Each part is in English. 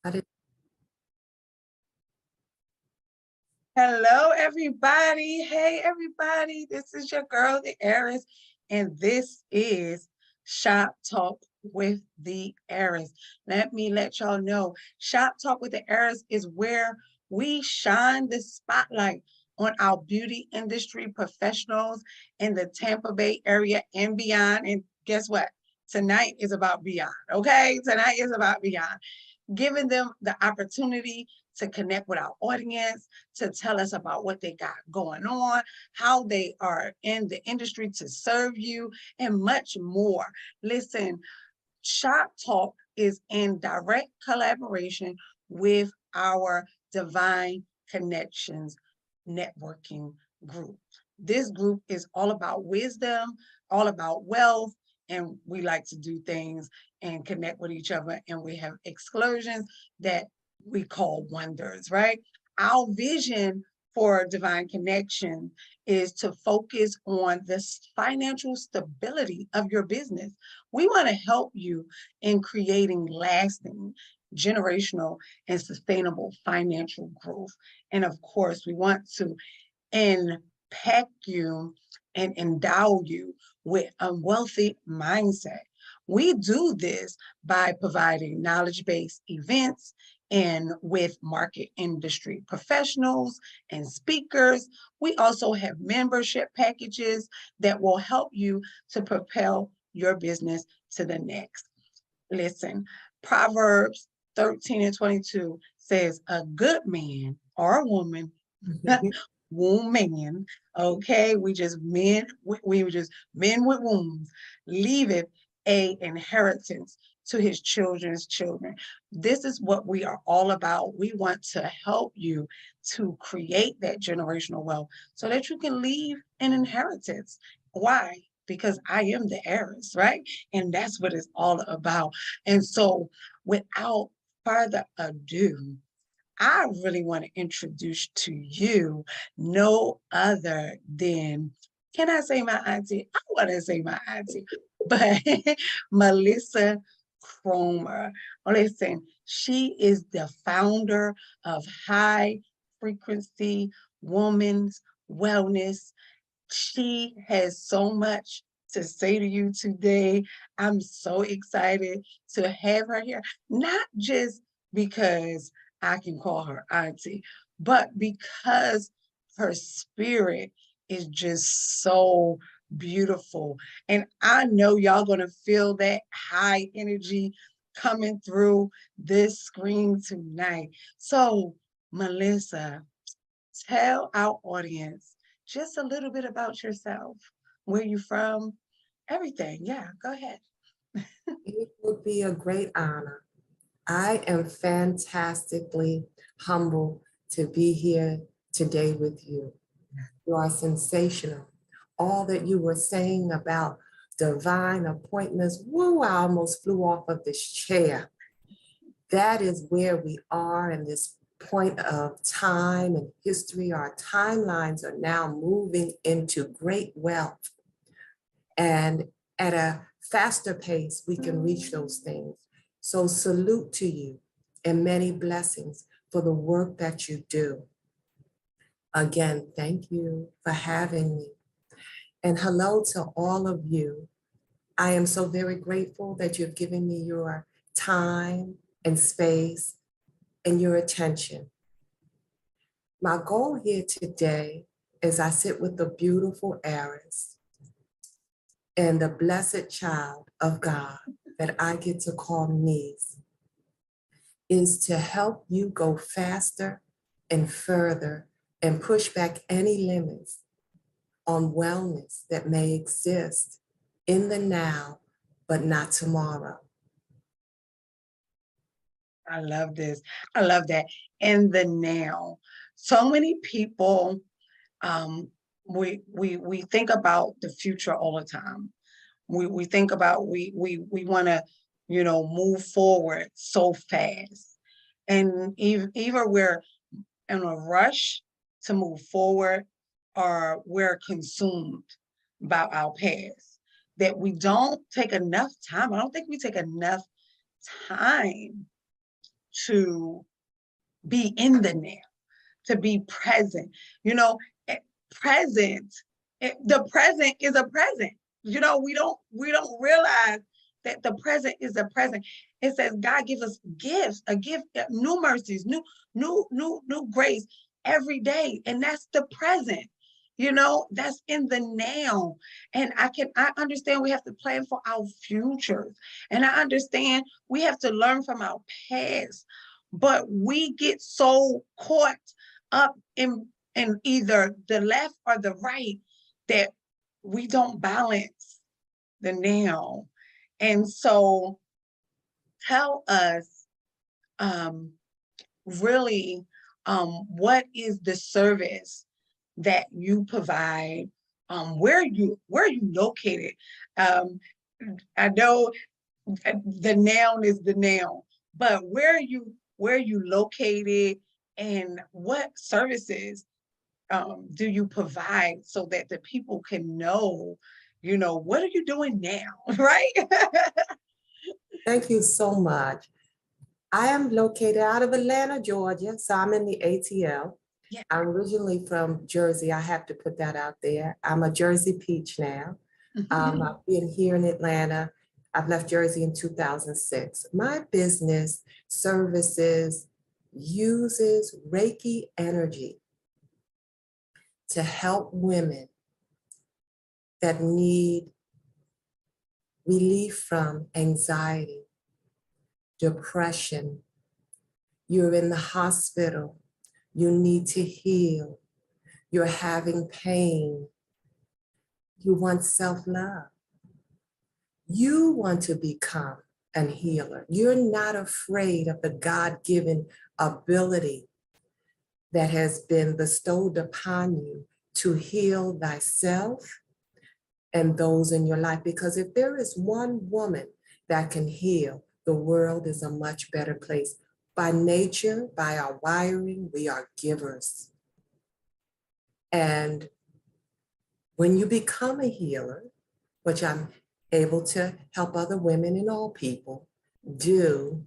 I did. Hello, everybody. Hey, everybody. This is your girl, TheeHeiress, and this is Shop Talk with TheeHeiress. Let me let y'all know, Shop Talk with TheeHeiress is where we shine the spotlight on our beauty industry professionals in the Tampa Bay area and beyond. And guess what? Tonight is about beyond, okay? Tonight is about beyond. Giving them the opportunity to connect with our audience, to tell us about what they got going on, how they are in the industry to serve you, and much more. Listen, Shop Talk is in direct collaboration with our Dyvine Connections Networking Group. This group is all about wisdom, all about wealth, and we like to do things and connect with each other. And we have excursions that we call wonders, right? Our vision for Dyvine Connection is to focus on the financial stability of your business. We want to help you in creating lasting, generational, and sustainable financial growth. And of course, we want to impact you and endow you with a wealthy mindset. We do this by providing knowledge-based events and with market industry professionals and speakers. We also have membership packages that will help you to propel your business to the next. Listen, Proverbs 13:22 says, a good man or a woman, woman, okay, we just men, we were just men with wombs, leaveth a inheritance to his children's children. This is what we are all about. We want to help you to create that generational wealth so that you can leave an inheritance. Why? Because I am the heiress, right? And that's what it's all about. And so without further ado, I really want to introduce to you no other than, can I say my auntie? I want to say my auntie, but Melissa Cromer. Listen, she is the founder of High Frequency Women's Wellness. She has so much to say to you today. I'm so excited to have her here, not just because I can call her auntie, but because her spirit is just so beautiful. And I know y'all gonna feel that high energy coming through this screen tonight. So, Melissa, tell our audience just a little bit about yourself, where you from, everything. Yeah, go ahead. It would be a great honor. I am fantastically humbled to be here today with you. You are sensational. All that you were saying about divine appointments, woo, I almost flew off of this chair. That is where we are in this point of time and history. Our timelines are now moving into great wealth. And at a faster pace, we can reach those things. So salute to you and many blessings for the work that you do. Again, thank you for having me. And hello to all of you. I am so very grateful that you've given me your time and space and your attention. My goal here today is I sit with the beautiful heiress and the blessed child of God that I get to call niece, is to help you go faster and further and push back any limits on wellness that may exist in the now, but not tomorrow. I love this. I love that. In the now. So many people, we think about the future all the time. We think about we want to, move forward so fast. And either we're in a rush to move forward or we're consumed by our past. That we don't take enough time. I don't think we take enough time to be in the now, to be present. You know, present, the present is a present. You know, we don't realize that the present is a present. It says God gives us gifts, a gift, new mercies, new grace every day. And that's the present. You know, that's in the now. And I understand we have to plan for our futures. And I understand we have to learn from our past. But we get so caught up in either the left or the right that we don't balance the now. And so tell us really what is the service that you provide, where are you located? I know the noun is the noun, but where are you located, and what services do you provide so that the people can know, you know, what are you doing now, right? Thank you so much. I am located out of Atlanta, Georgia, so I'm in the ATL. Yeah. I'm originally from Jersey. I have to put that out there. I'm a Jersey peach now. I've been here in Atlanta. I've left Jersey in 2006. My business services uses Reiki energy to help women that need relief from anxiety, depression. You're in the hospital. You need to heal. You're having pain. You want self-love. You want to become a healer. You're not afraid of the God-given ability that has been bestowed upon you to heal thyself and those in your life. Because if there is one woman that can heal, the world is a much better place. By nature, by our wiring, we are givers. And when you become a healer, which I'm able to help other women and all people do,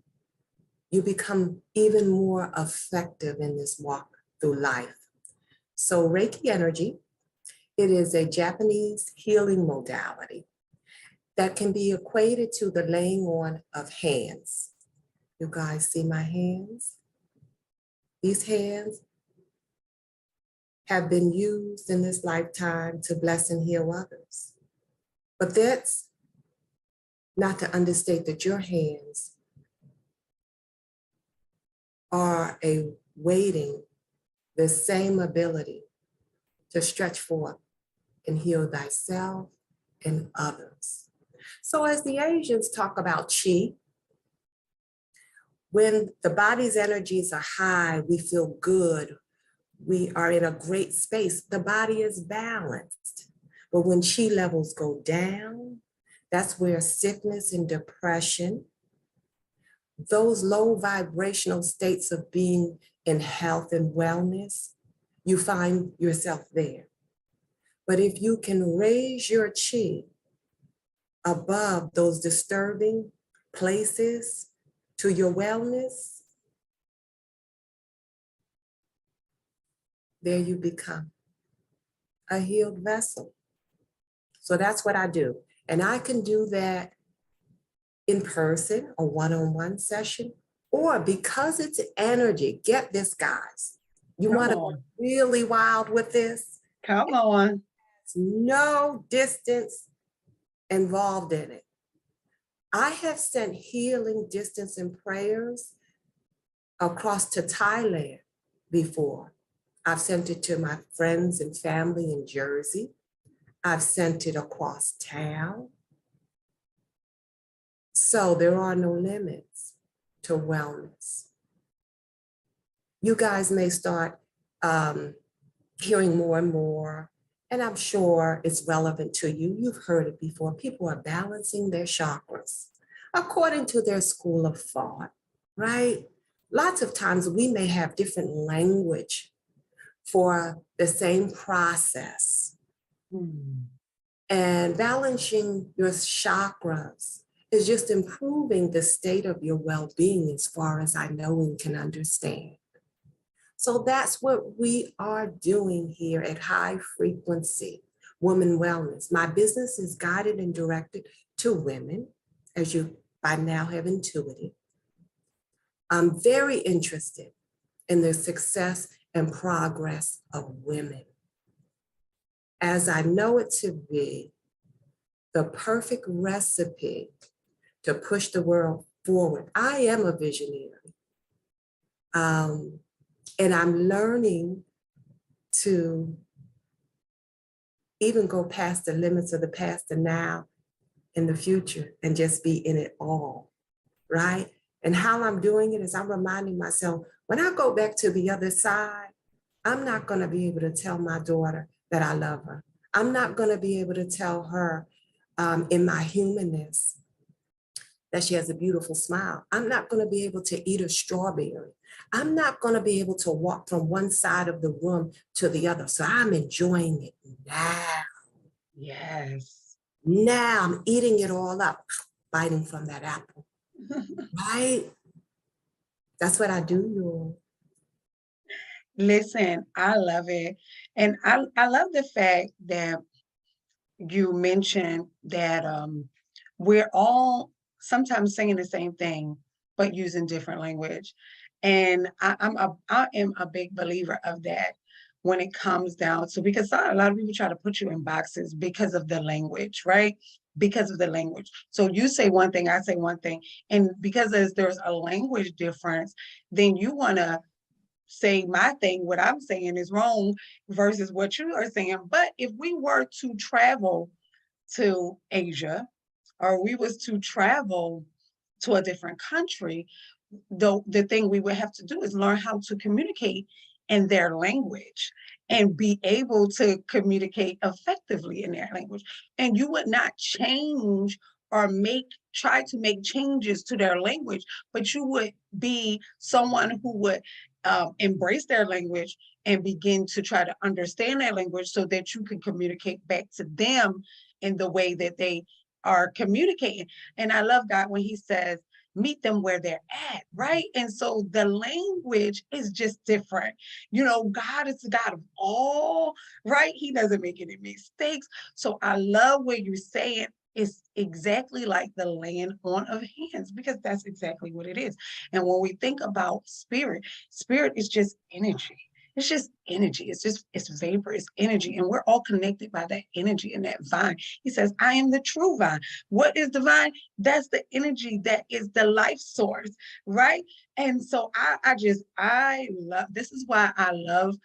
you become even more effective in this walk through life. So Reiki energy, it is a Japanese healing modality that can be equated to the laying on of hands. You guys see my hands? These hands have been used in this lifetime to bless and heal others. But that's not to understate that your hands are awaiting the same ability to stretch forth and heal thyself and others. So as the Asians talk about qi, when the body's energies are high, we feel good. We are in a great space. The body is balanced. But when qi levels go down, that's where sickness and depression, those low vibrational states of being in health and wellness, you find yourself there. But if you can raise your qi above those disturbing places to your wellness, there you become a healed vessel. So that's what I do. And I can do that in person, a one-on-one session, or because it's energy. Get this, guys. You want to be really wild with this? Come on. No distance involved in it. I have sent healing distance and prayers across to Thailand before. I've sent it to my friends and family in Jersey. I've sent it across town. So there are no limits to wellness. You guys may start hearing more and more, and I'm sure it's relevant to you. You've heard it before. People are balancing their chakras according to their school of thought, right? Lots of times we may have different language for the same process. And balancing your chakras is just improving the state of your well-being as far as I know and can understand. So that's what we are doing here at High Frequency Women Wellness. My business is guided and directed to women, as you by now have intuited. I'm very interested in the success and progress of women, as I know it to be the perfect recipe to push the world forward. I am a visionary. And I'm learning to even go past the limits of the past and now in the future and just be in it all, right? And how I'm doing it is I'm reminding myself, when I go back to the other side, I'm not going to be able to tell my daughter that I love her. I'm not going to be able to tell her in my humanness that she has a beautiful smile. I'm not going to be able to eat a strawberry. I'm not going to be able to walk from one side of the room to the other. So I'm enjoying it now. Yes. Now I'm eating it all up, biting from that apple, right? That's what I do, y'all. Listen, I love it. And I love the fact that you mentioned that we're all sometimes saying the same thing, but using different language. And I am a big believer of that when it comes down to, because a lot of people try to put you in boxes because of the language, right? Because of the language. So you say one thing, I say one thing. And because there's a language difference, then you want to say my thing, what I'm saying is wrong versus what you are saying. But if we were to travel to Asia, or we was to travel to a different country, the thing we would have to do is learn how to communicate in their language and be able to communicate effectively in their language. And you would not change or try to make changes to their language, but you would be someone who would embrace their language and begin to try to understand their language so that you can communicate back to them in the way that they are communicating. And I love God when he says, meet them where they're at, right? And so the language is just different. You know, God is the God of all, right? He doesn't make any mistakes. So I love what you're saying. It's exactly like the laying on of hands, because that's exactly what it is. And when we think about spirit, spirit is just energy. It's just energy. It's vapor, it's energy. And we're all connected by that energy and that vine. He says, I am the true vine. What is the vine? That's the energy that is the life source, right? And so I love, this is why I love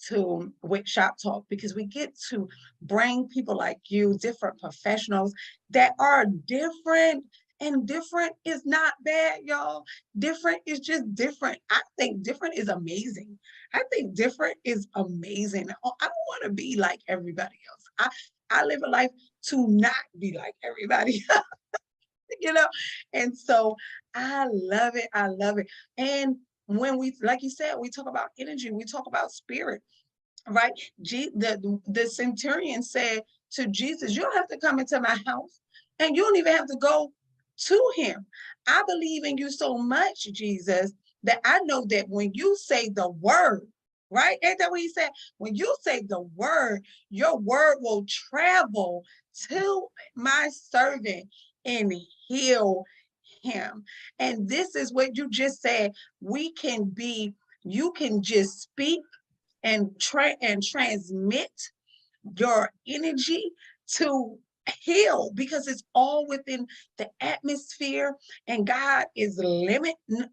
to with Shoptalk, because we get to bring people like you, different professionals that are different. And different is not bad, y'all. Different is just different. I think different is amazing. I think different is amazing. I don't want to be like everybody else. I live a life to not be like everybody else, you know? And so I love it. I love it. And when we, like you said, we talk about energy, we talk about spirit, right? The centurion said to Jesus, you don't have to come into my house, and you don't even have to go to him. I believe in you so much, Jesus, that I know that when you say the word, right? Ain't that what he said? When you say the word, your word will travel to my servant and heal him. And this is what you just said. We can be, you can just speak and transmit your energy to heal, because it's all within the atmosphere. And God is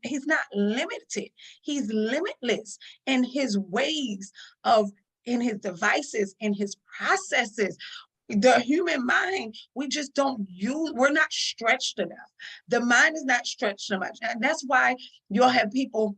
he's not limited, he's limitless in his ways of, in his devices, in his processes. The human mind, we just don't use, we're not stretched enough. The mind is not stretched enough, and that's why you'll have people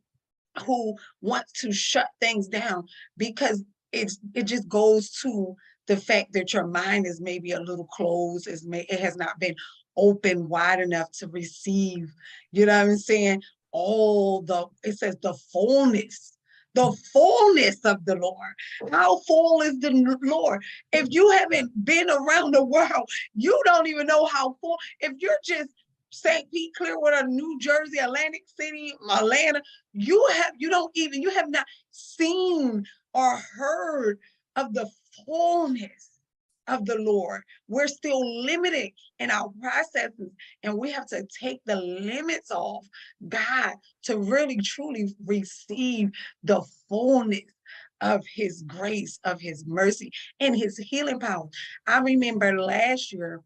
who want to shut things down, because it just goes to the fact that your mind is maybe a little closed, it has not been open wide enough to receive, you know what I'm saying? It says the fullness of the Lord. How full is the Lord? If you haven't been around the world, you don't even know how full. If you're just St. Pete, Clearwater, New Jersey, Atlantic City, Atlanta, you have not seen or heard of the fullness of the Lord. We're still limited in our processes, and we have to take the limits off God to really truly receive the fullness of his grace, of his mercy, and his healing power. I remember last year,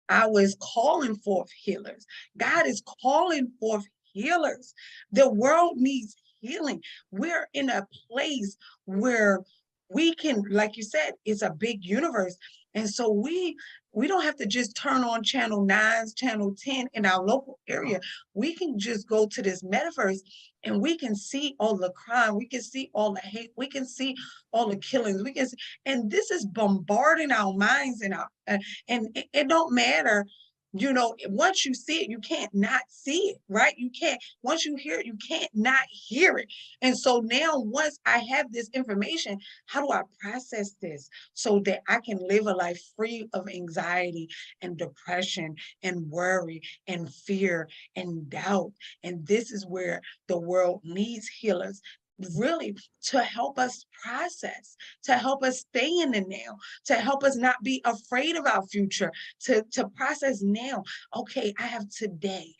I was calling forth healers. God is calling forth healers. The world needs healing. We're in a place where we can, like you said, it's a big universe. And so we don't have to just turn on channel 9, channel 10 in our local area. We can just go to this metaverse and we can see all the crime. We can see all the hate. We can see all the killings. We can see, and this is bombarding our minds and our and it don't matter, once you see it, you can't not see it, right? You can't, once you hear it, you can't not hear it. And so now, once I have this information, how do I process this so that I can live a life free of anxiety and depression and worry and fear and doubt? And this is where the world needs healers, really, to help us process, to help us stay in the now, to help us not be afraid of our future, to process now. Okay, I have today.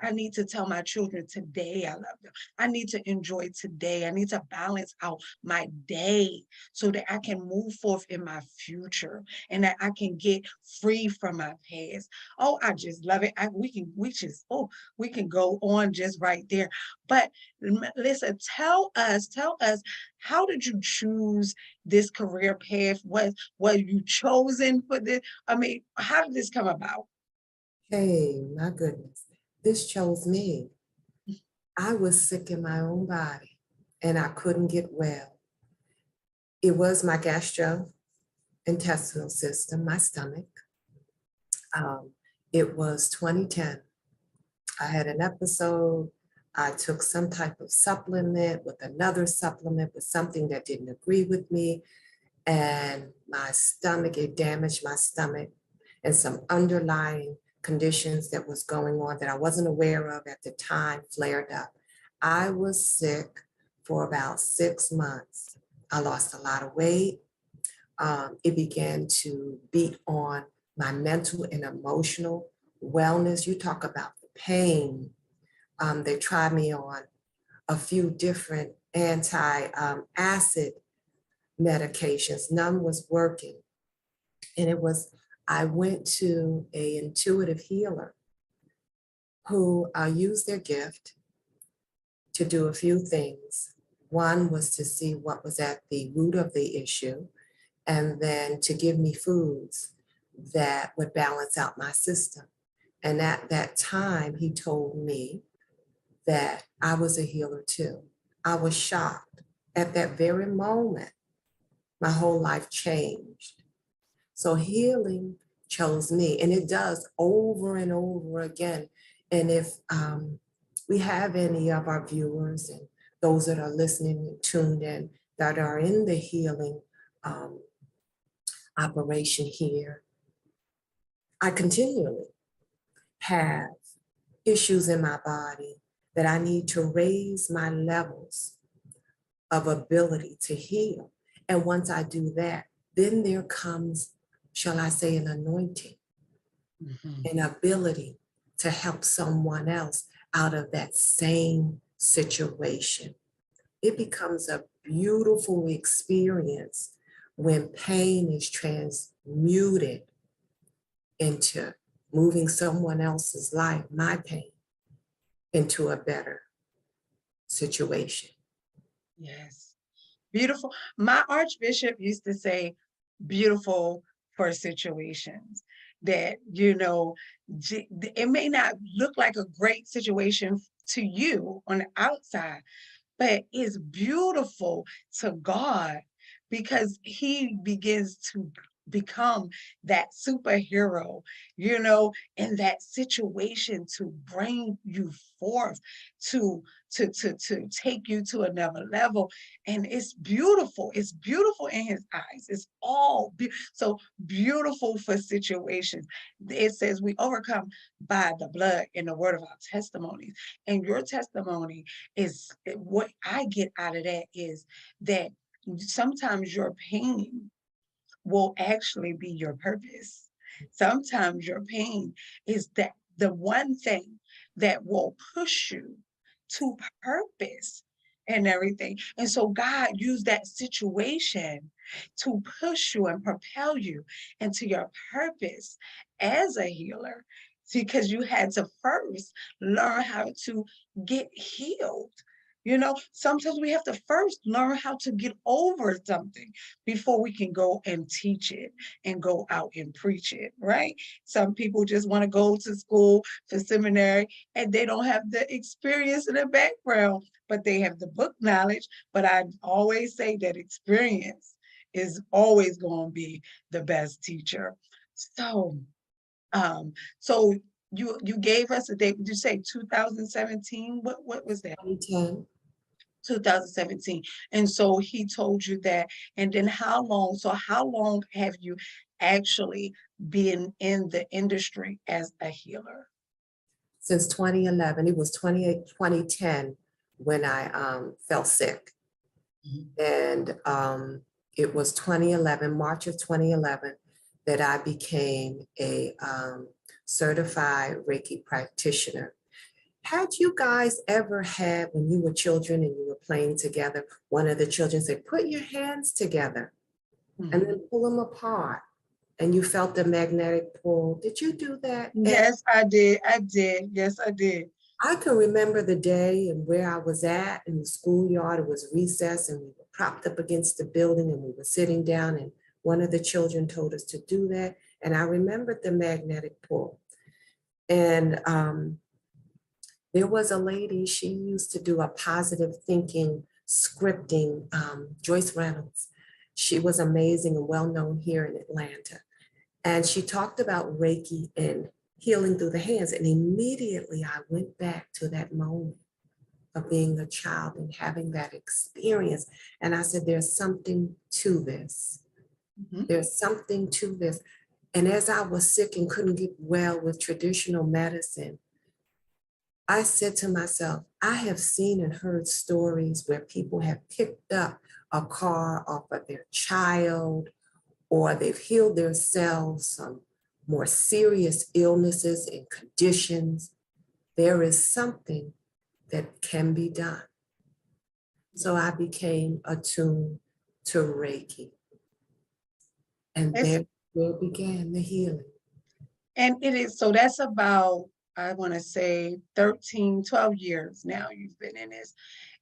I need to tell my children today I love them. I need to enjoy today. I need to balance out my day so that I can move forth in my future and that I can get free from my past. Oh, I just love it. We can go on just right there. But listen, tell us, how did you choose this career path? Was you chosen for this? I mean, how did this come about? Hey, my goodness. This chose me. I was sick in my own body and I couldn't get well. It was my gastrointestinal system, my stomach. Um, it was 2010. I had an episode. I took some type of supplement with another supplement with something that didn't agree with me. And my stomach, it damaged my stomach and some underlying conditions that was going on that I wasn't aware of at the time flared up. I was sick for about 6 months. I lost a lot of weight. It began to beat on my mental and emotional wellness. You talk about the pain. They tried me on a few different anti-acid medications. None was working. And I went to an intuitive healer who used their gift to do a few things. One was to see what was at the root of the issue, and then to give me foods that would balance out my system. And at that time, he told me that I was a healer too. I was shocked. At that very moment, my whole life changed. So healing chose me, and it does over and over again. And if we have any of our viewers and those that are listening and tuned in that are in the healing operation here, I continually have issues in my body that I need to raise my levels of ability to heal. And once I do that, then there comes, shall I say, an anointing, an ability to help someone else out of that same situation. It becomes a beautiful experience when pain is transmuted into moving someone else's life, my pain, into a better situation. Yes. Beautiful. My Archbishop used to say, beautiful for situations that, it may not look like a great situation to you on the outside, but it's beautiful to God because he begins to become that superhero, in that situation to bring you forth, to take you to another level. And it's beautiful. It's beautiful in his eyes. It's all so beautiful for situations. It says we overcome by the blood and the word of our testimonies. And your testimony is what I get out of that is that sometimes your pain will actually be your purpose. Sometimes your pain is that the one thing that will push you to purpose and everything. And so God used that situation to push you and propel you into your purpose as a healer. See, because you had to first learn how to get healed. Sometimes we have to first learn how to get over something before we can go and teach it and go out and preach it, right? Some people just want to go to school for seminary and they don't have the experience in the background, but they have the book knowledge. But I always say that experience is always going to be the best teacher. So you gave us a date. Did you say 2017? What was that? 2010. 2017. And so he told you that. And then how long have you actually been in the industry as a healer? Since 2011. It was 2010 when I fell sick. And it was 2011, March of 2011, that I became a certified Reiki practitioner. Had you guys ever had, when you were children and you were playing together, one of the children said, put your hands together and then pull them apart, and you felt the magnetic pull? Did you do that? Yes, I did. Yes, I did. I can remember the day and where I was at in the schoolyard. It was recess and we were propped up against the building and we were sitting down, and one of the children told us to do that. And I remembered the magnetic pull. And there was a lady, she used to do a positive thinking scripting, Joyce Reynolds. She was amazing and well-known here in Atlanta. And she talked about Reiki and healing through the hands. And immediately I went back to that moment of being a child and having that experience. And I said, there's something to this. There's something to this. And as I was sick and couldn't get well with traditional medicine, I said to myself, I have seen and heard stories where people have picked up a car off of their child, or they've healed themselves from more serious illnesses and conditions. There is something that can be done. So I became attuned to Reiki. And there began the healing. And it is, so that's about, I want to say 13, 12 years now you've been in this.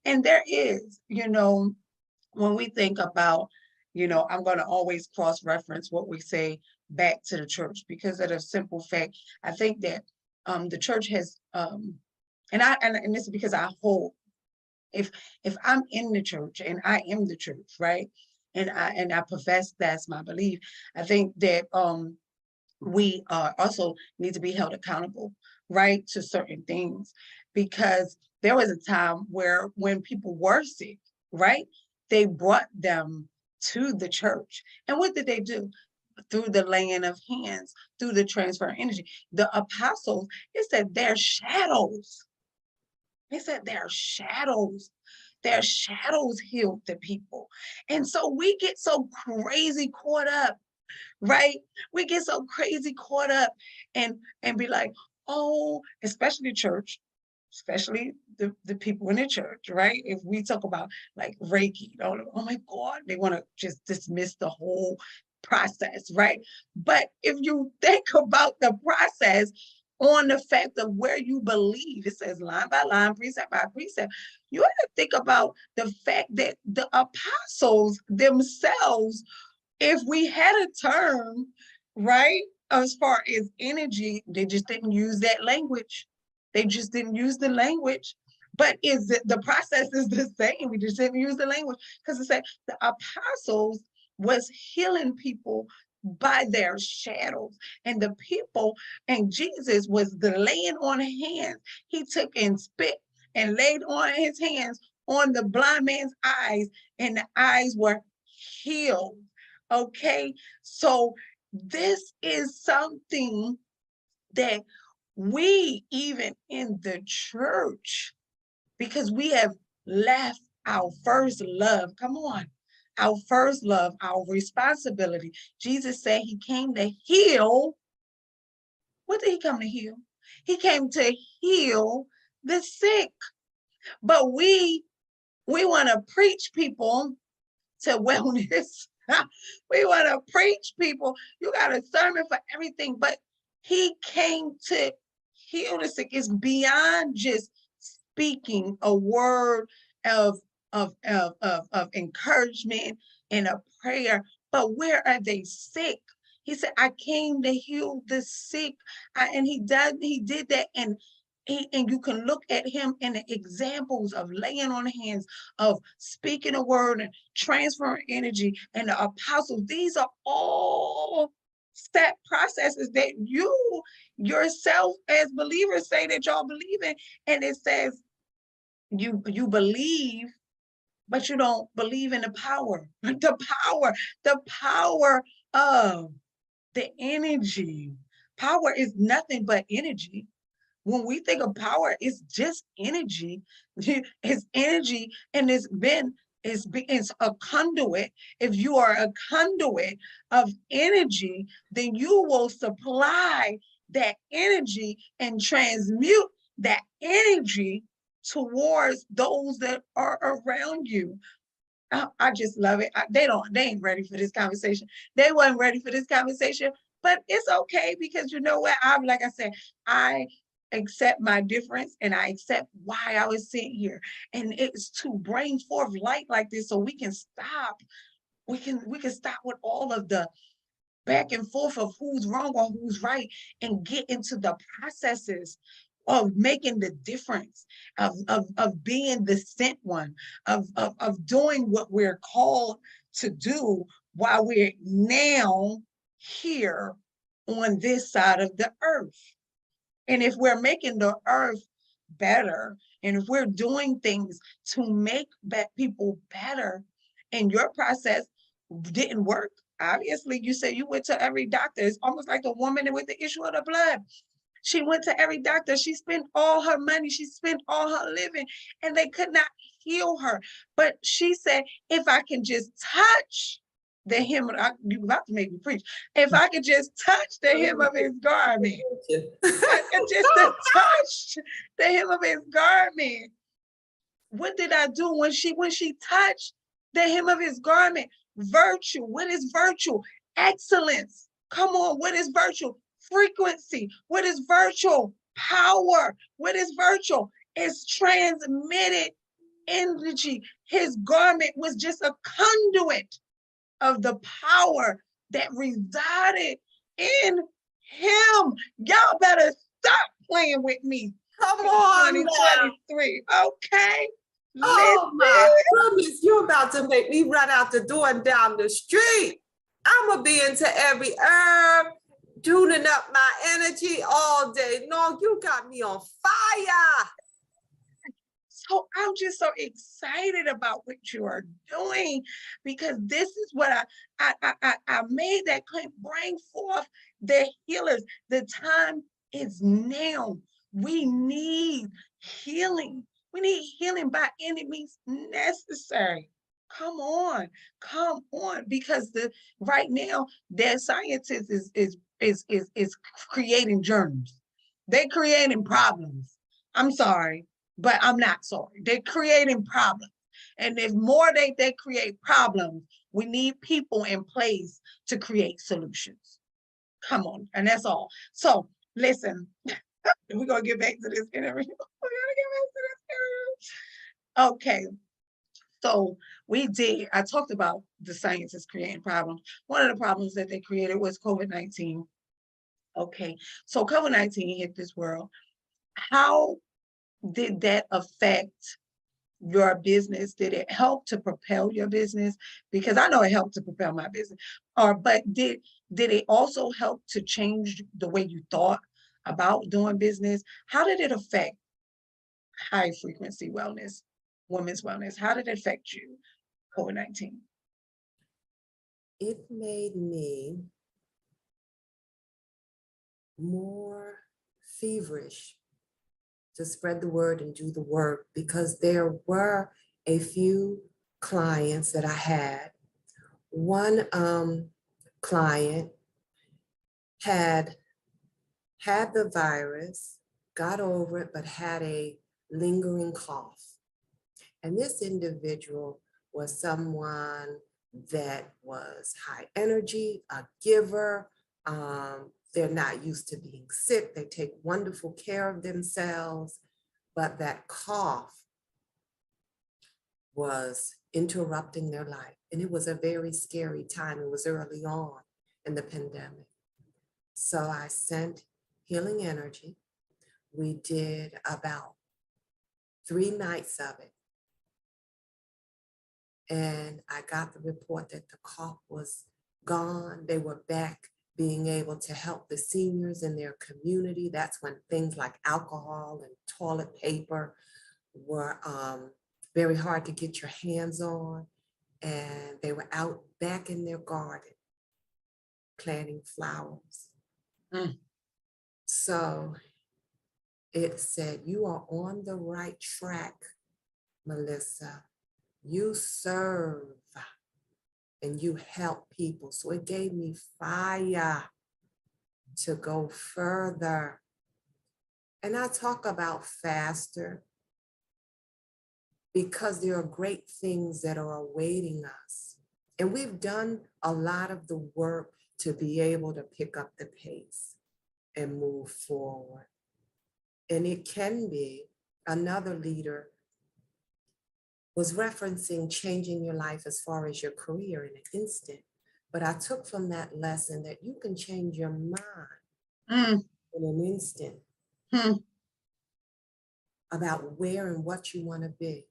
And there is, when we think about, I'm going to always cross-reference what we say back to the church, because of a simple fact, I think that the church has, and this is because I hold, if I'm in the church and I am the church, right? And I profess that's my belief, I think that we also need to be held accountable, right, to certain things, because there was a time where when people were sick, right, they brought them to the church. And what did they do? Through the laying of hands, through the transfer of energy. The apostles, it said their shadows. They said their shadows. Their shadows healed the people. And so we get so crazy caught up, right? We get so crazy caught up and be like, oh, especially church, especially the people in the church, right? If we talk about like Reiki, oh my God, they want to just dismiss the whole process, right? But if you think about the process on the fact of where you believe, it says line by line, precept by precept, you have to think about the fact that the apostles themselves, if we had a term, right, as far as energy, they just didn't use that language. They just didn't use the language. But the process is the same. We just didn't use the language, because it said the apostles was healing people by their shadows. And the people, and Jesus was the laying on hands. He took and spit and laid on his hands on the blind man's eyes, and the eyes were healed. Okay, so this is something that we, even in the church, because we have left our first love. Come on. Our first love, our responsibility. Jesus said he came to heal. What did he come to heal? He came to heal the sick. But we want to preach people to wellness. We want to preach people. You got a sermon for everything, but he came to heal the sick. It's beyond just speaking a word of encouragement and a prayer, but where are they sick? He said, I came to heal the sick. And he did that. And you can look at him in the examples of laying on hands, of speaking a word and transferring energy, and the apostles. These are all set processes that you yourself as believers say that y'all believe in. And it says you believe, but you don't believe in the power, the power of the energy. Power is nothing but energy. When we think of power, it's just energy. It's energy, and it's a conduit. If you are a conduit of energy, then you will supply that energy and transmute that energy towards those that are around you. I just love it. They ain't ready for this conversation. They weren't ready for this conversation, but it's okay, because you know what? Like I said, I accept my difference, and I accept why I was sent here. And it's to bring forth light like this so we can stop. We can stop with all of the back and forth of who's wrong or who's right, and get into the processes of making the difference, of being the sent one, of doing what we're called to do while we're now here on this side of the earth. And if we're making the earth better, and if we're doing things to make people better, and your process didn't work, obviously, you said you went to every doctor. It's almost like the woman with the issue of the blood. She went to every doctor. She spent all her money. She spent all her living, and they could not heal her. But she said, if I can just touch the hem, you about to make me preach. If I could just touch the hem of his garment, I could just touch the hem of his garment. What did I do when she touched the hem of his garment? Virtue. What is virtue? Excellence. Come on. What is virtue? Frequency. What is virtue? Power. What is virtue? It's transmitted energy. His garment was just a conduit of the power that resided in him. Y'all better stop playing with me. Come on, 2023. Okay. Oh my goodness, you're about to make me run out the door and down the street. I'm gonna be into every herb, tuning up my energy all day long. You got me on fire. So I'm just so excited about what you are doing, because this is what I made that claim. Bring forth the healers. The time is now. We need healing. We need healing by any means necessary. Come on, because right now their scientists is creating germs. They're creating problems. I'm sorry, but I'm not sorry. They're creating problems. And if more they create problems, we need people in place to create solutions. Come on, and that's all. So listen, we're gonna get back to this interview. Okay, so I talked about the scientists creating problems. One of the problems that they created was COVID-19. Okay, so COVID-19 hit this world. How did that affect your business? Did it help to propel your business? Because I know it helped to propel my business. But did it also help to change the way you thought about doing business? How did it affect high frequency wellness, women's wellness? How did it affect you, COVID-19? It made me more feverish to spread the word and do the work, because there were a few clients that I had. One client had the virus, got over it, but had a lingering cough. And this individual was someone that was high energy, a giver. They're not used to being sick. They take wonderful care of themselves, but that cough was interrupting their life. And it was a very scary time. It was early on in the pandemic. So I sent healing energy. We did about 3 nights of it. And I got the report that the cough was gone. They were back being able to help the seniors in their community. That's when things like alcohol and toilet paper were very hard to get your hands on. And they were out back in their garden planting flowers. So it said, you are on the right track, Melissa. You serve and you help people. So it gave me fire to go further. And I talk about faster because there are great things that are awaiting us. And we've done a lot of the work to be able to pick up the pace and move forward. And it can be, another leader was referencing changing your life as far as your career in an instant. But I took from that lesson that you can change your mind in an instant about where and what you want to be.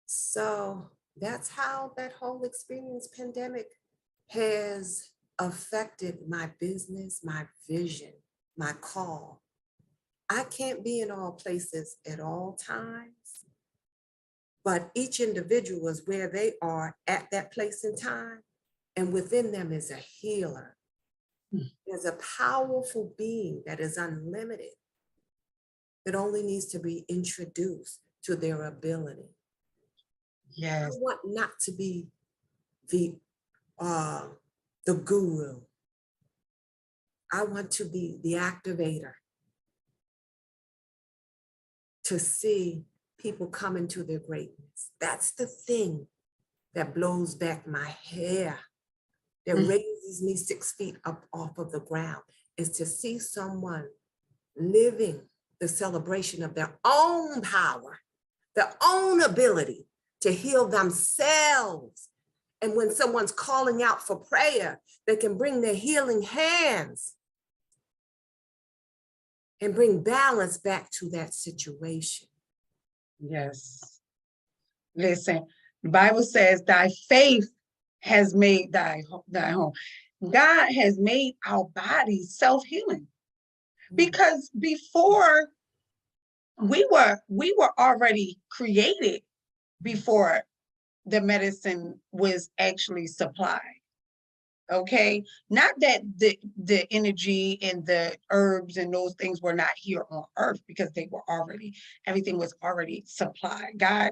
So that's how that whole experience, pandemic, has affected my business, my vision, my call. I can't be in all places at all times, but each individual is where they are at that place in time. And within them is a healer. There's a powerful being that is unlimited, that only needs to be introduced to their ability. Yes. I want not to be the guru. I want to be the activator, to see people come into their greatness. That's the thing that blows back my hair, that raises me 6 feet up off of the ground, is to see someone living the celebration of their own power, their own ability to heal themselves. And when someone's calling out for prayer, they can bring their healing hands and bring balance back to that situation. Yes. Listen, the Bible says thy faith has made thy home. God has made our bodies self-healing. Because before we were already created before the medicine was actually supplied. Okay, not that the energy and the herbs and those things were not here on earth, because they were already, everything was already supplied. God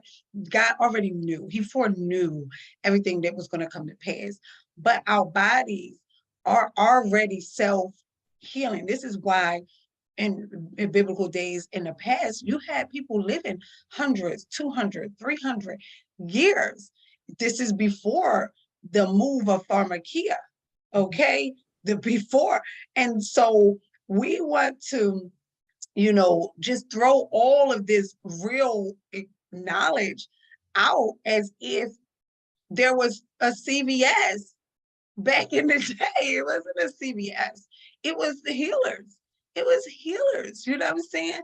already knew, he foreknew everything that was going to come to pass. But our bodies are already self-healing. This is why in biblical days in the past, you had people living 100, 200, 300 years. This is before the move of pharmakia, okay? The before. And so we want to, just throw all of this real knowledge out as if there was a CVS back in the day. It wasn't a CVS. It was the healers. It was healers, you know what I'm saying?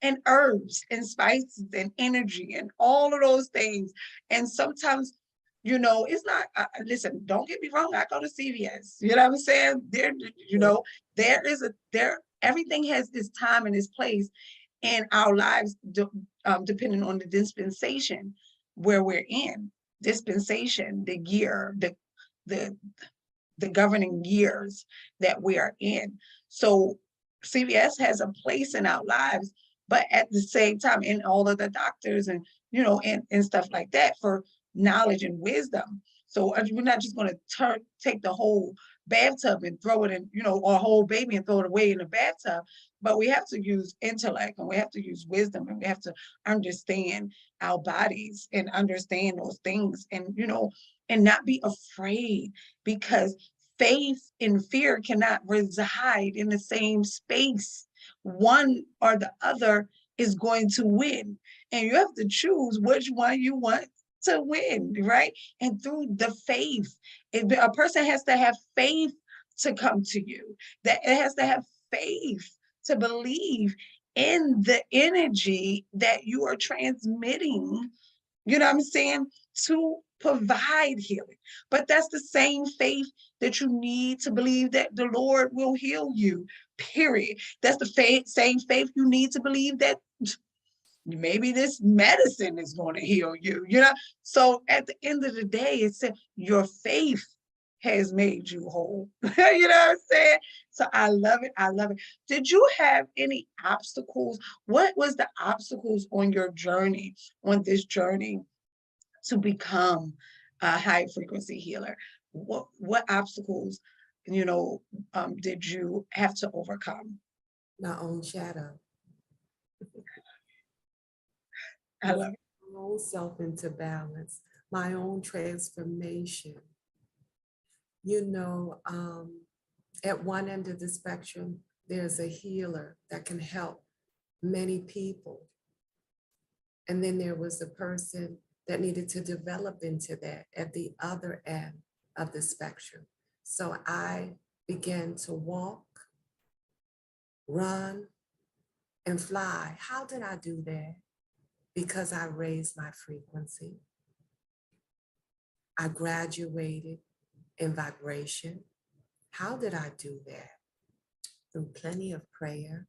and herbs and spices and energy and all of those things. And sometimes, you know, it's not, listen, don't get me wrong. I go to CVS, you know what I'm saying? There, you know, everything has its time and its place in our lives, depending on the dispensation where we're in. Dispensation, the year, the the governing years that we are in. So CVS has a place in our lives, but at the same time, in all of the doctors and, you know, and stuff like that for knowledge and wisdom. So we're not just going to take the whole bathtub and throw it in, you know, or a whole baby and throw it away in the bathtub, but we have to use intellect and we have to use wisdom and we have to understand our bodies and understand those things and, you know, and not be afraid, because faith and fear cannot reside in the same space. One or the other is going to win. And you have to choose which one you want to win, right? And through the faith, a person has to have faith to come to you, that it has to have faith to believe in the energy that you are transmitting, you know what I'm saying, to provide healing. But that's the same faith that you need to believe that the Lord will heal you, period. That's the same faith you need to believe that maybe this medicine is going to heal you, you know? So at the end of the day, it's your faith has made you whole. You know what I'm saying? So I love it. I love it. Did you have any obstacles? What was the obstacles on your journey, on this journey to become a high frequency healer? What obstacles, you know, did you have to overcome? My own shadow. I love it. My own self into balance, my own transformation. You know, at one end of the spectrum, there's a healer that can help many people. And then there was a person that needed to develop into that at the other end of the spectrum. So I began to walk, run, and fly. How did I do that? Because I raised my frequency. I graduated in vibration. How did I do that? Through plenty of prayer,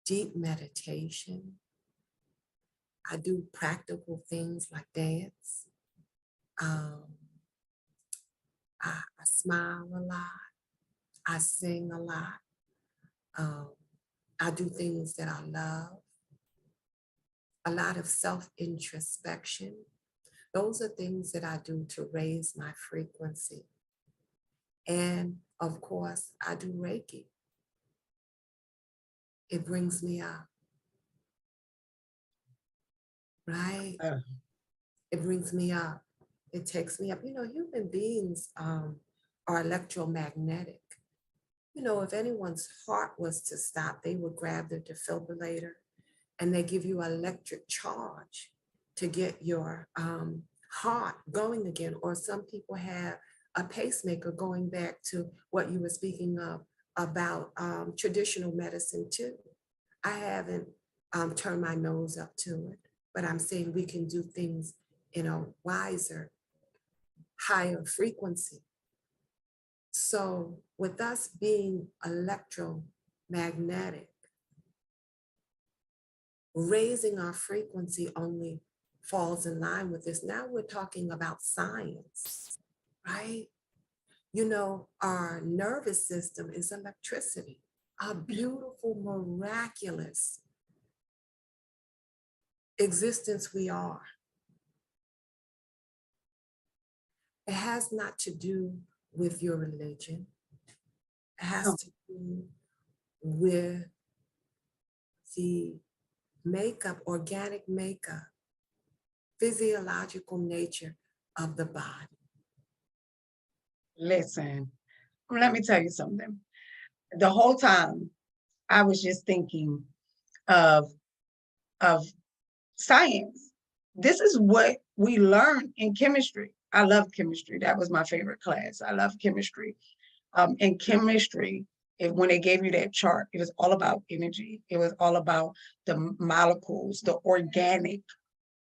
deep meditation. I do practical things like dance. I smile a lot. I sing a lot. I do things that I love. A lot of self-introspection. Those are things that I do to raise my frequency. And of course, I do Reiki. It brings me up, right? It brings me up. It takes me up. You know, human beings are electromagnetic. You know, if anyone's heart was to stop, they would grab the defibrillator and they give you electric charge to get your heart going again. Or some people have a pacemaker, going back to what you were speaking of about traditional medicine too. I haven't turned my nose up to it, but I'm saying we can do things in a wiser, higher frequency. So with us being electromagnetic, raising our frequency only falls in line with this. Now we're talking about science, right? You know, our nervous system is electricity, a beautiful, miraculous existence we are. It has not to do with your religion. It has to do with the makeup, organic makeup, physiological nature of the body. Listen, let me tell you something. The whole time I was just thinking of science. This is what we learn in chemistry. I love chemistry. That was my favorite class. I love chemistry. In chemistry, when they gave you that chart, it was all about energy. It was all about the molecules, the organic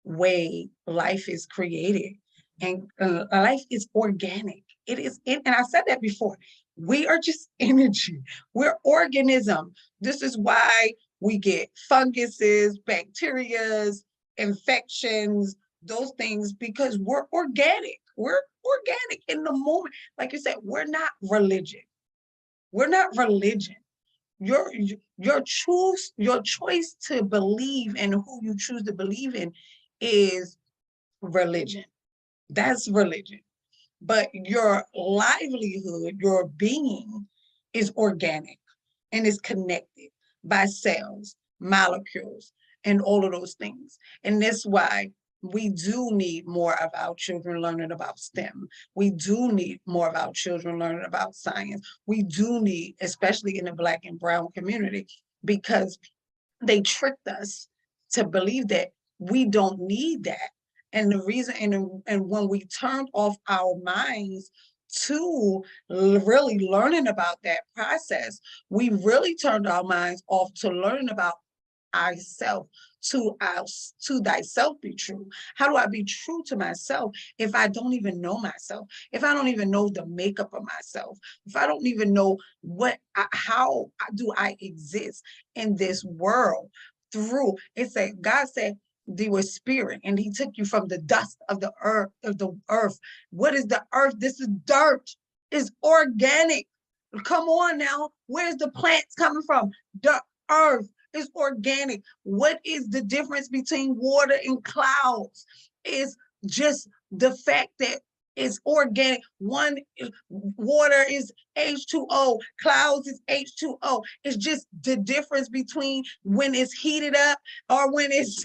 way life is created. And life is organic. It is, and I said that before. We are just energy. We're organism. This is why we get funguses, bacterias, infections, those things, because we're organic. We're organic in the moment. Like you said, we're not religion. We're not religion. Your choice to believe in who you choose to believe in is religion. That's religion. But your livelihood, your being is organic and is connected by cells, molecules, and all of those things. And that's why we do need more of our children learning about STEM. We do need more of our children learning about science. We do need, especially in the Black and Brown community, because they tricked us to believe that we don't need that. And the reason, and when we turned off our minds to really learning about that process, we really turned our minds off to learning about ourselves, to thyself be true. How do I be true to myself if I don't even know myself? If I don't even know the makeup of myself? If I don't even know how do I exist in this world through? It said, God said, they were spirit, and he took you from the dust of the earth. What is the earth? This is dirt. It's organic. Come on now. Where's the plants coming from? The earth is organic. What is the difference between water and clouds? Is just the fact that it's organic. One, water is H2O, clouds is H2O. It's just the difference between when it's heated up or when it's,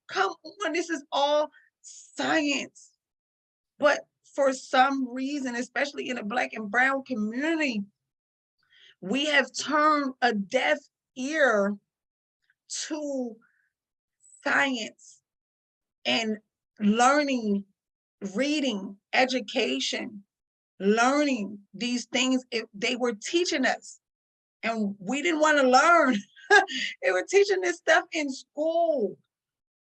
come on, this is all science. But for some reason, especially in the Black and Brown community, we have turned a deaf ear to science and learning, reading, education, learning these things. They were teaching us and we didn't want to learn. They were teaching this stuff in school,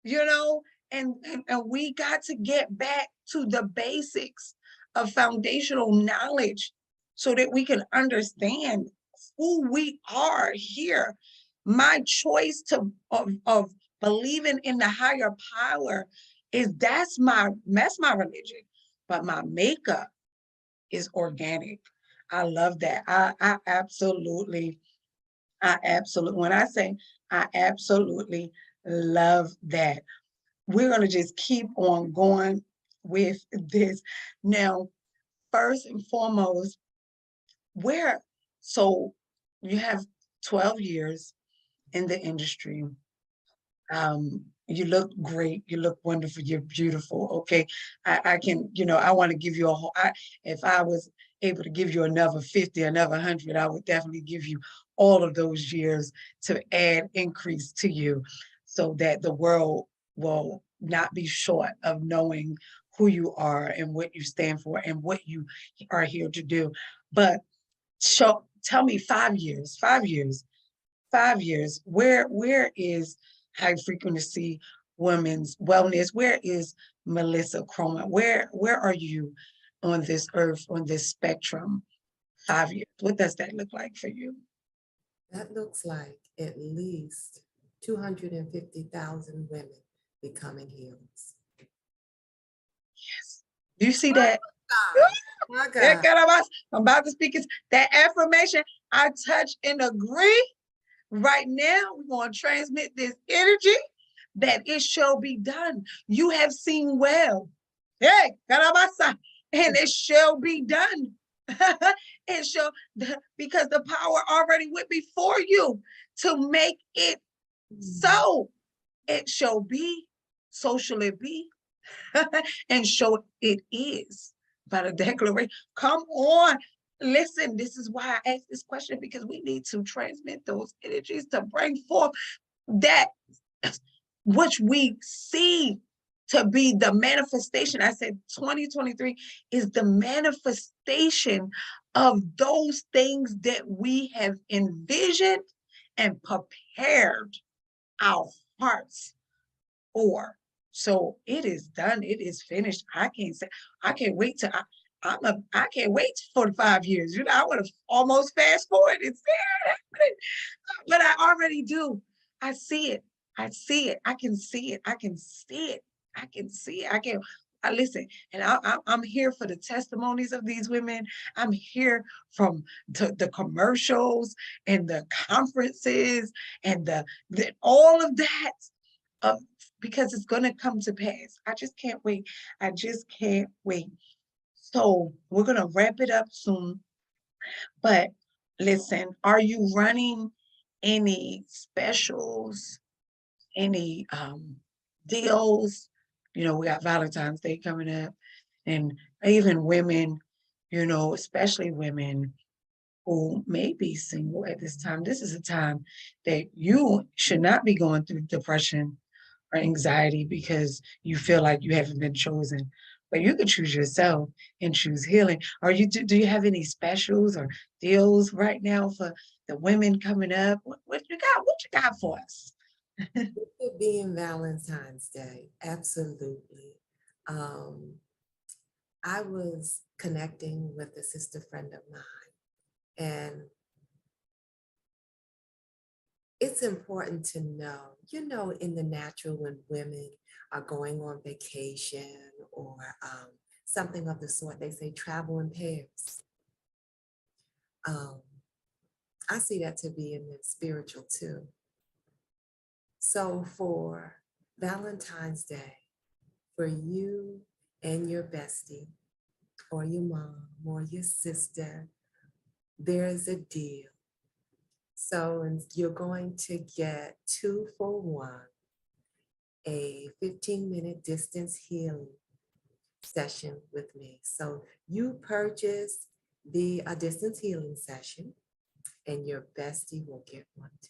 and we got to get back to the basics of foundational knowledge so that we can understand who we are here. My choice of believing in the higher power that's my religion, but my makeup is organic. I love that. I absolutely, when I say I absolutely love that. We're going to just keep on going with this. Now, first and foremost, so you have 12 years in the industry. You look great. You look wonderful. You're beautiful. Okay. I can, I want to give you if I was able to give you another 50, another 100, I would definitely give you all of those years to add increase to you so that the world will not be short of knowing who you are and what you stand for and what you are here to do. But tell me 5 years, 5 years, 5 years, where is high frequency women's wellness? Where is Melissa Croman? Where are you on this earth, on this spectrum? 5 years. What does that look like for you? That looks like at least 250,000 women becoming healers. Yes. Do you see that? My God. I'm about to speak that affirmation. I touch and agree. Right now, we're going to transmit this energy that it shall be done. You have seen well. Hey, Karabasa, and it shall be done. It shall, because the power already went before you to make it so. It shall be, so shall it be, and so it is by the declaration. Come on. Listen, this is why I asked this question, because we need to transmit those energies to bring forth that which we see to be the manifestation. I said 2023 is the manifestation of those things that we have envisioned and prepared our hearts for. So it is done. It is finished. I can't wait to, I can't wait for the 5 years. You know, I want to almost fast forward and say it, but I already do. I see it. I see it. I can see it. I can see it. I can see it. I listen, and I'm here for the testimonies of these women. I'm here from the commercials and the conferences and the all of that, uh, because it's going to come to pass. I just can't wait. I just can't wait. So we're going to wrap it up soon. But listen, are you running any specials, any deals? You know, we got Valentine's Day coming up, and even women, you know, especially women who may be single at this time. This is a time that you should not be going through depression or anxiety because you feel like you haven't been chosen. But you could choose yourself and choose healing. Do you have any specials or deals right now for the women coming up? What you got? What you got for us? It being Valentine's Day, absolutely. I was connecting with a sister friend of mine, and it's important to know, you know, in the natural, when women are going on vacation or something of the sort, they say travel in pairs. I see that to be in the spiritual too. So for Valentine's Day, for you and your bestie, or your mom, or your sister, there's a deal. So you're going to get 2 for 1, a 15-minute distance healing session with me. So you purchase the distance healing session, and your bestie will get one too.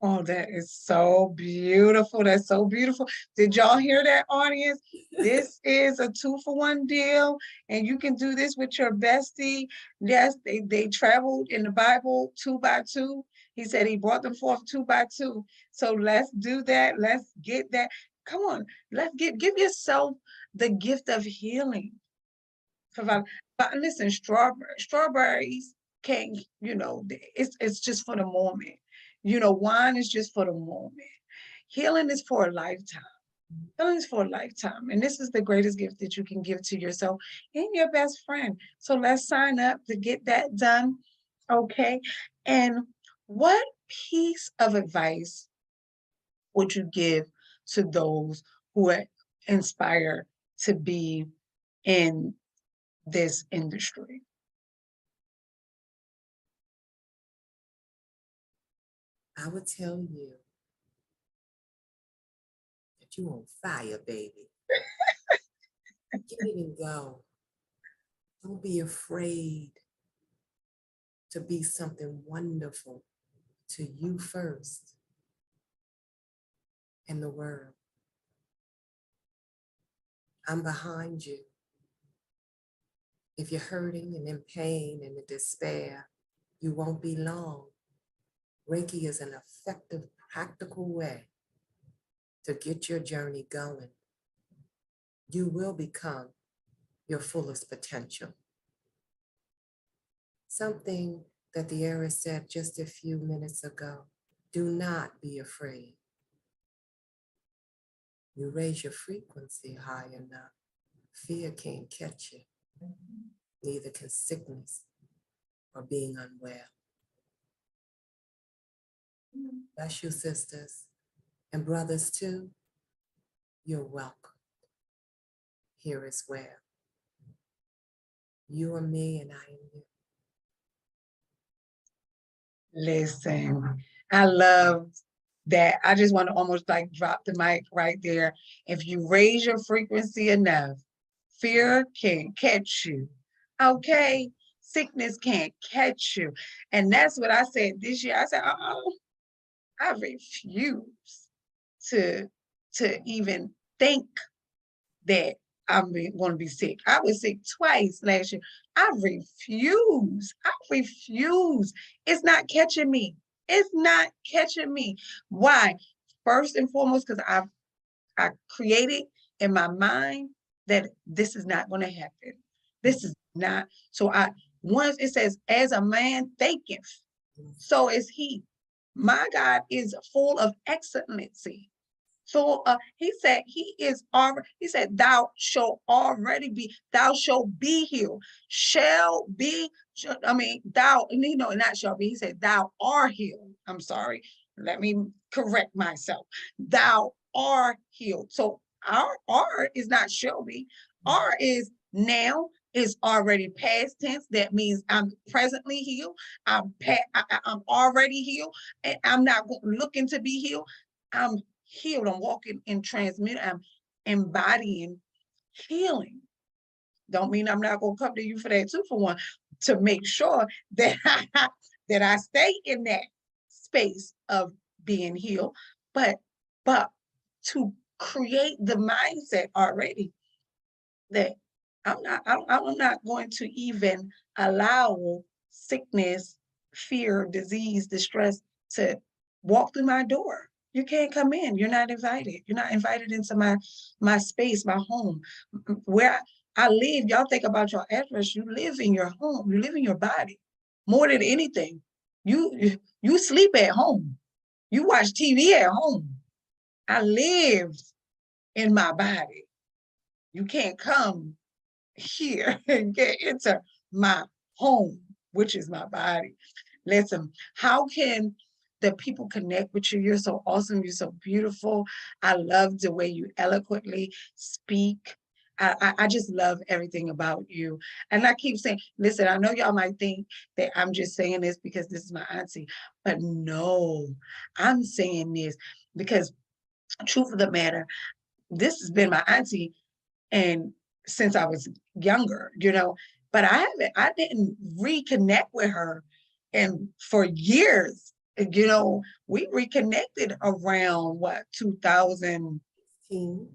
Oh, that is so beautiful. That's so beautiful. Did y'all hear that, audience? This is a 2-for-1 deal, and you can do this with your bestie. Yes, they traveled in the Bible 2 by 2. He said he brought them forth 2 by 2. So let's do that. Let's get that. Come on, give yourself the gift of healing. But listen, strawberries can't, you know, it's just for the moment. You know, wine is just for the moment. Healing is for a lifetime. Healing is for a lifetime. And this is the greatest gift that you can give to yourself and your best friend. So let's sign up to get that done. Okay. And what piece of advice would you give to those who are inspired to be in this industry? I would tell you that you on fire, baby. Get it and go. Don't be afraid to be something wonderful to you first and the world. I'm behind you. If you're hurting and in pain and in despair, you won't be long. Reiki is an effective, practical way to get your journey going. You will become your fullest potential. Something that TheeHeiress said just a few minutes ago: do not be afraid. You raise your frequency high enough, fear can't catch you. Neither can sickness or being unwell. Bless you, sisters and brothers too. You're welcome here as well. You are me and I am you. Listen, I love that. I just want to almost like drop the mic right there. If you raise your frequency enough, fear can't catch you. Okay? Sickness can't catch you. And that's what I said this year. I said, I refuse to even think that I'm going to be sick. I was sick twice last year. I refuse. I refuse. It's not catching me. It's not catching me. Why? First and foremost, because I created in my mind that this is not going to happen. This is not. So once it says, as a man thinketh, so is he. My God is full of excellency. So he said, he said, thou shalt be healed. Shall be, thou, not shall be, he said, thou art healed. I'm sorry. Let me correct myself. Thou art healed. So our R is not shall be. R is now, is already past tense. That means I'm presently healed. I'm already healed. And I'm not looking to be healed. I'm healed. I'm walking in transmute. I'm embodying healing. Don't mean I'm not going to come to you for that 2-for-1 to make sure that that I stay in that space of being healed, but to create the mindset already that I'm not going to even allow sickness, fear, disease, distress to walk through my door. You can't come in. You're not invited. You're not invited into my space, my home. Where I live, y'all think about your address. You live in your home. You live in your body. More than anything, you sleep at home. You watch TV at home. I lived in my body. You can't come here and get into my home, which is my body. Listen, how can the people connect with you? You're so awesome. You're so beautiful. I love the way you eloquently speak. I just love everything about you. And I keep saying, listen, I know y'all might think that I'm just saying this because this is my auntie, but no, I'm saying this because truth of the matter, this has been my auntie and since I was younger, but I didn't reconnect with her and for years, we reconnected around what, 2000, 16,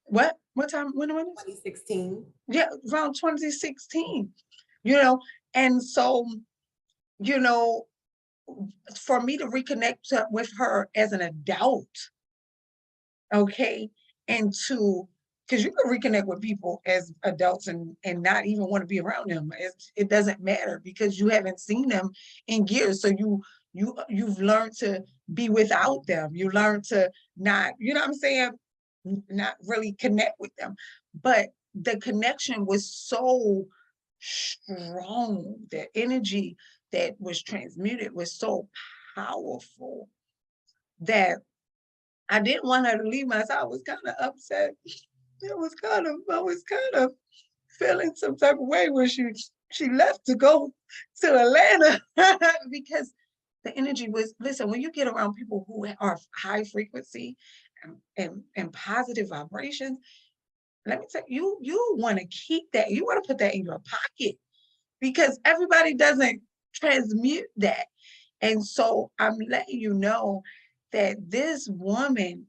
what time, when was it? 2016. Yeah, around 2016, and so, you know, for me to reconnect with her as an adult, okay, and because you can reconnect with people as adults and not even want to be around them. It doesn't matter because you haven't seen them in years. So you've learned to be without them. You learn to not, you know what I'm saying, not really connect with them. But the connection was so strong. The energy that was transmuted was so powerful that I didn't want her to leave my side. I was kind of upset. I was kind of feeling some type of way when she left to go to Atlanta because the energy was, listen, when you get around people who are high frequency and positive vibrations, let me tell you, you want to keep that. You want to put that in your pocket because everybody doesn't transmute that. And so I'm letting you know that this woman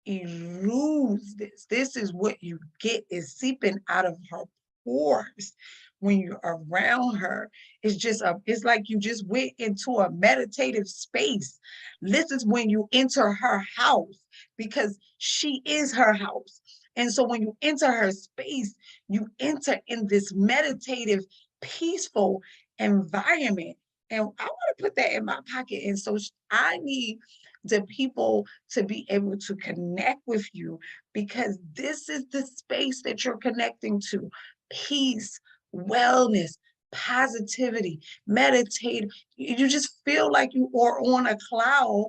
eludes this. This is what you get is seeping out of her pores when you're around her. It's like you just went into a meditative space. This is when you enter her house because she is her house. And so when you enter her space, you enter in this meditative, peaceful environment. And I want to put that in my pocket. And so I need the people to be able to connect with you because this is the space that you're connecting to. Peace, wellness, positivity, meditate. You just feel like you are on a cloud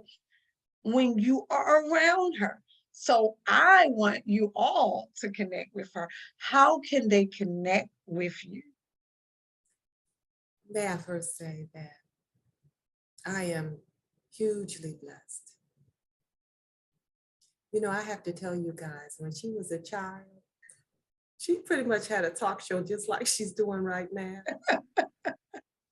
when you are around her. So I want you all to connect with her. How can they connect with you? May I first say that I am hugely blessed. I have to tell you guys, when she was a child, she pretty much had a talk show just like she's doing right now.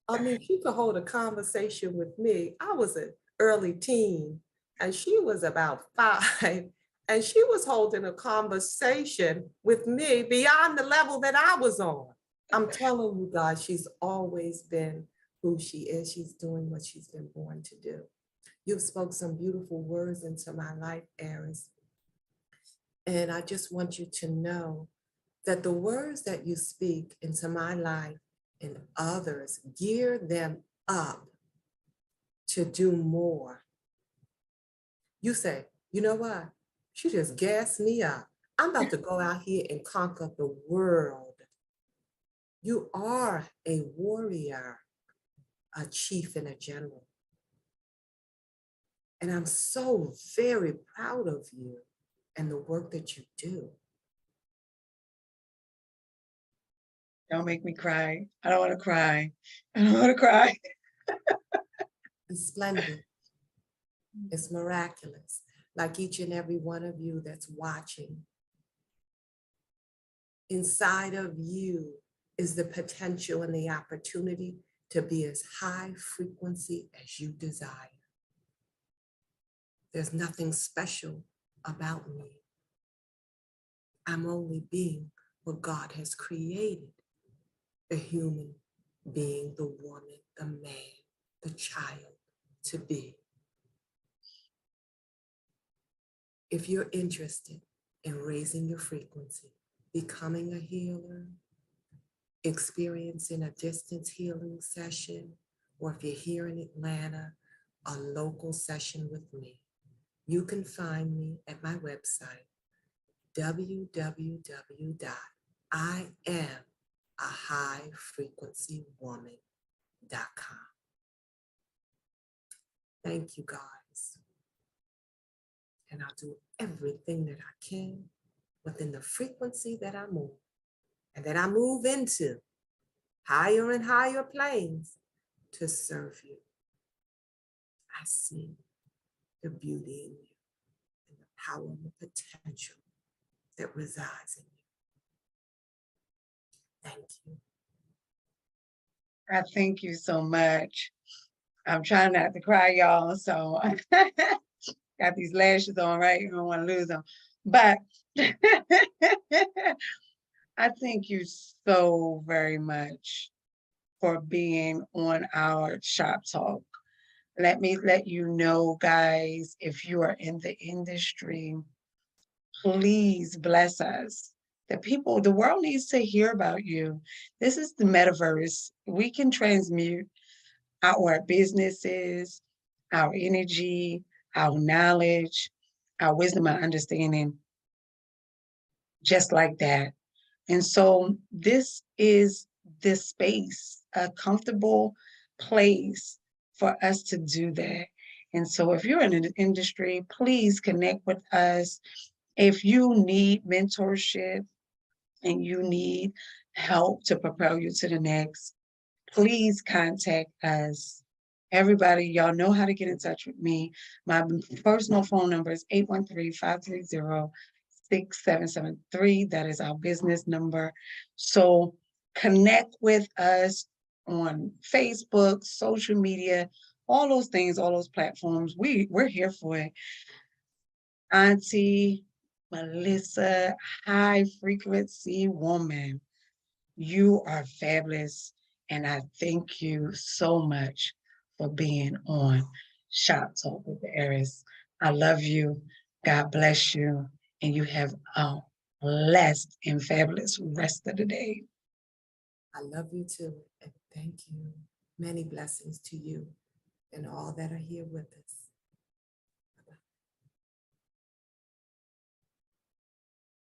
I mean, she could hold a conversation with me. I was an early teen and she was about 5 And she was holding a conversation with me beyond the level that I was on. I'm telling you guys, she's always been who she is. She's doing what she's been born to do. You've spoke some beautiful words into my life, Aries. And I just want you to know that the words that you speak into my life and others, gear them up to do more. You say, you know what? She just gassed me up. I'm about to go out here and conquer the world. You are a warrior, a chief, and a general. And I'm so very proud of you and the work that you do. Don't make me cry. I don't want to cry. I don't want to cry. It's splendid. It's miraculous. Like each and every one of you that's watching. Inside of you is the potential and the opportunity to be as high frequency as you desire. There's nothing special about me. I'm only being what God has created. The human being, the woman, the man, the child to be. If you're interested in raising your frequency, becoming a healer, experiencing a distance healing session, or if you're here in Atlanta, a local session with me, you can find me at my website, www.IamAHighFrequencyWoman.com. Thank you, guys. And I'll do everything that I can within the frequency that I move and that I move into higher and higher planes to serve you. I see the beauty in you and the power and the potential that resides in you. Thank you. I thank you so much. I'm trying not to cry, y'all. So got these lashes on, right? You don't want to lose them. But I thank you so very much for being on our Shop Talk. Let me let you know, guys, if you are in the industry, please bless us. The world needs to hear about you. This is the metaverse. We can transmute our businesses, our energy, our knowledge, our wisdom and understanding, just like that. And so this is the space, a comfortable place for us to do that. And so if you're in an industry, please connect with us. If you need mentorship and you need help to propel you to the next, please contact us. Everybody, y'all know how to get in touch with me. My personal phone number is 813-530-6773. That is our business number. So connect with us on Facebook, social media, all those things, all those platforms. We're here for it. Auntie Melissa, high frequency woman, you are fabulous. And I thank you so much for being on Shop Talk with the Heiress. I love you. God bless you. And you have a blessed and fabulous rest of the day. I love you too. And thank you. Many blessings to you and all that are here with us.